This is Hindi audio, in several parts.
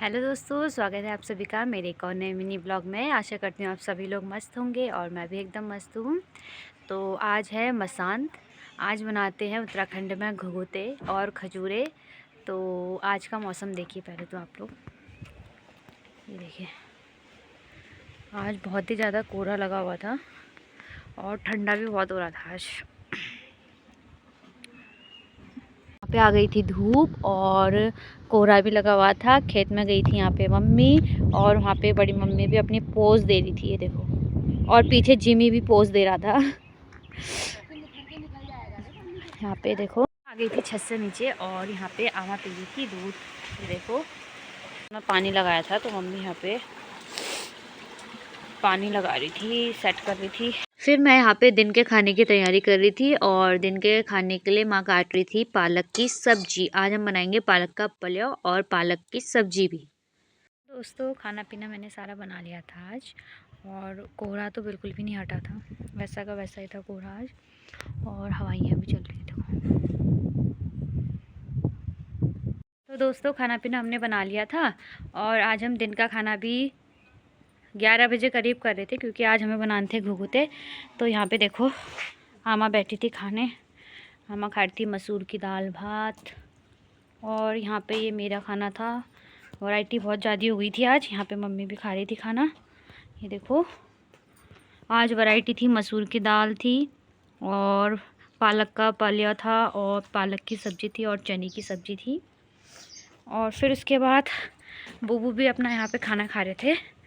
हेलो दोस्तों, स्वागत है आप सभी का मेरे एक और नए मिनी ब्लॉग में। आशा करती हूँ आप सभी लोग मस्त होंगे और मैं भी एकदम मस्त हूँ। तो आज है मसांत। आज बनाते हैं उत्तराखंड में घुघुते और खजूरे। तो आज का मौसम देखिए पहले तो आप लोग, ये देखिए आज बहुत ही ज़्यादा कोहरा लगा हुआ था और ठंडा भी बहुत हो रहा था आज। पे आ गई थी धूप और कोहरा भी लगा हुआ था। खेत में गई थी यहाँ पे मम्मी, और वहाँ पे बड़ी मम्मी भी अपनी पोज दे रही थी, ये देखो। और पीछे जिमी भी पोज दे रहा था। यहाँ पे देखो आ गई थी छत से नीचे और यहाँ पे आमा पी रही थी दूध। ये देखो मैं पानी लगाया था तो मम्मी यहाँ पे पानी लगा रही थी, सेट कर रही थी। फिर मैं यहाँ पे दिन के खाने की तैयारी कर रही थी और दिन के खाने के लिए माँ काट रही थी पालक की सब्जी। आज हम बनाएंगे पालक का पुलाव और पालक की सब्जी भी। दोस्तों खाना पीना मैंने सारा बना लिया था आज, और कोहरा तो बिल्कुल भी नहीं हटा था, वैसा का वैसा ही था कोहरा आज। और हवाइयाँ भी चल रही थी। तो दोस्तों खाना पीना हमने बना लिया था और आज हम दिन का खाना भी 11 बजे करीब कर रहे थे, क्योंकि आज हमें बनाने थे घुघुते। तो यहाँ पे देखो आमा बैठी थी खाने। आमा खा रही थी मसूर की दाल भात, और यहाँ पे ये मेरा खाना था। वैरायटी बहुत ज़्यादा हो गई थी आज। यहाँ पे मम्मी भी खा रही थी खाना। ये देखो आज वैरायटी थी, मसूर की दाल थी और पालक का पलिया था और पालक की सब्ज़ी थी और चने की सब्ज़ी थी। और फिर उसके बाद बूबू भी अपना यहाँ पे खाना खा रहे थे।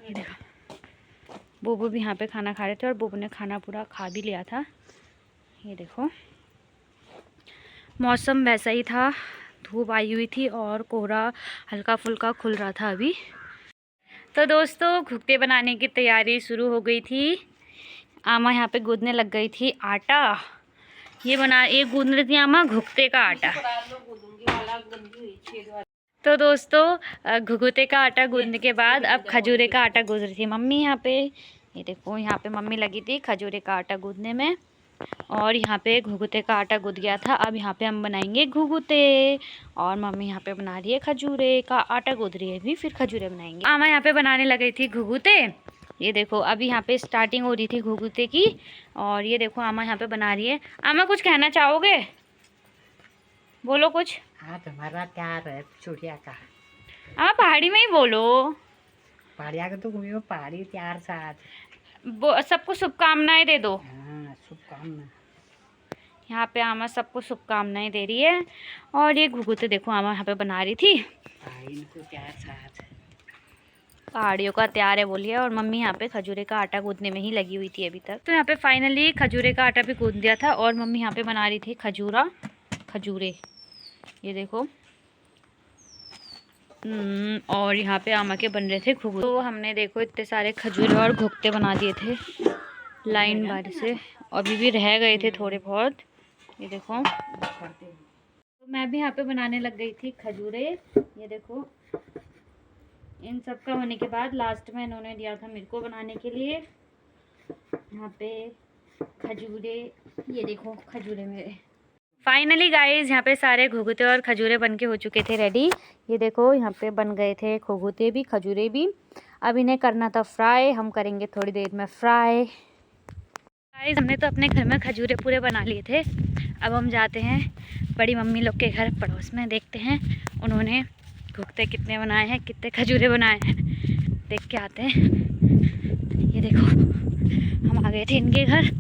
ये देखो बूबू भी यहाँ पे खाना खा रहे थे और बूबू ने खाना पूरा खा भी लिया था। ये देखो मौसम वैसा ही था, धूप आई हुई थी और कोहरा हल्का फुल्का खुल रहा था अभी। तो दोस्तों घुघते बनाने की तैयारी शुरू हो गई थी। आमा यहाँ पे गूंदने लग गई थी आटा। ये गूंद रही थी आमा घुघते का आटा। तो दोस्तों घुघुते का आटा गूंदने के बाद अब खजूरे का आटा गूंद रही थी मम्मी यहाँ पे। ये देखो यहाँ पे मम्मी लगी थी खजूरे का आटा गूंदने में, और यहाँ पे घुघुते का आटा गूंद गया था। अब यहाँ पे हम बनाएंगे घुघुते, और मम्मी यहाँ पे बना रही है खजूरे का आटा गूंद रही है अभी, फिर खजूरे बनाएंगे। आमा यहाँ पे बनाने लगी थी घुघुते। ये देखो अभी यहाँ पे स्टार्टिंग हो रही थी घुघुते की, और ये देखो आमा यहाँ पे बना रही है। आमा कुछ कहना चाहोगे? बोलो कुछ। हाँ तुम्हारा प्यार है चुड़िया का। आमा पहाड़ी में ही बोलो। पहाड़िया का तो घूमियो पहाड़ी प्यार साथ। सबको शुभकामनाएं दे दो। हाँ शुभकामना। यहाँ पे आमा सबको शुभकामनाएं दे रही है। और ये घुघुते देखो आमा यहाँ पे बना रही थी। पहाड़ी को प्यार साथ। पहाड़ियों का तैयार है बोलिए। और मम्मी यहाँ पे खजूरे का आटा गूंदने में ही लगी हुई थी अभी तक। तो यहाँ पे फाइनली खजूरे का आटा भी गूंद दिया था और मम्मी यहाँ पे बना रही थी खजूरे। ये देखो और यहाँ पे आमा के बन रहे थे घुघुते। तो हमने देखो इतने सारे खजूरे और घुघुते बना दिए थे लाइन बार से, अभी भी रह गए थे थोड़े बहुत। ये देखो तो मैं भी यहाँ पे बनाने लग गई थी खजूरे। ये देखो इन सब का होने के बाद लास्ट में इन्होंने दिया था मेरे को बनाने के लिए यहाँ पे खजूरे। ये देखो खजूरे मेरे। फाइनली गाइस यहाँ पे सारे घुघुते और खजूरे बन के हो चुके थे रेडी। ये देखो यहाँ पे बन गए थे घुघुते भी खजूरे भी। अब इन्हें करना था फ्राई, हम करेंगे थोड़ी देर में फ्राई। गाइस हमने तो अपने घर में खजूरे पूरे बना लिए थे। अब हम जाते हैं बड़ी मम्मी लोग के घर पड़ोस में, देखते हैं उन्होंने घुघुते कितने बनाए हैं, कितने खजूरे बनाए हैं, देख के आते हैं। ये देखो हम आ गए थे इनके घर।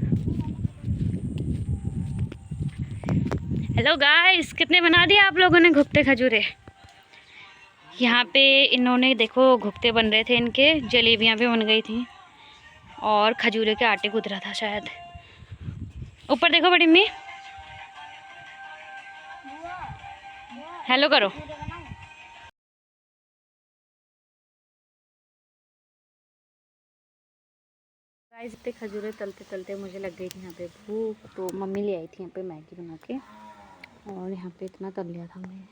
हेलो गाइस, कितने बना दिए आप लोगों ने घुघुते खजूरे? यहाँ पे इन्होंने देखो घुघुते बन रहे थे, इनके जलेबियाँ भी बन गई थी और खजूरे के आटे गूंद रहा था शायद। ऊपर देखो बड़ी मम्मी, हेलो करो। गाइस इतने खजूरे तलते तलते मुझे लग गई थी यहाँ पे भूख, तो मम्मी ले आई थी यहाँ पे मैगी बना के, और यहाँ पे इतना तल लिया था हमने।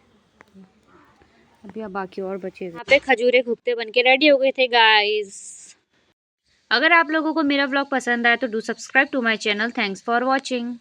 अभी अब बाकी और बचे हुए। यहाँ पे खजूरे घुघुते बन के रेडी हो गए थे गाइस। अगर आप लोगों को मेरा ब्लॉग पसंद आए तो do subscribe to my channel. Thanks for watching.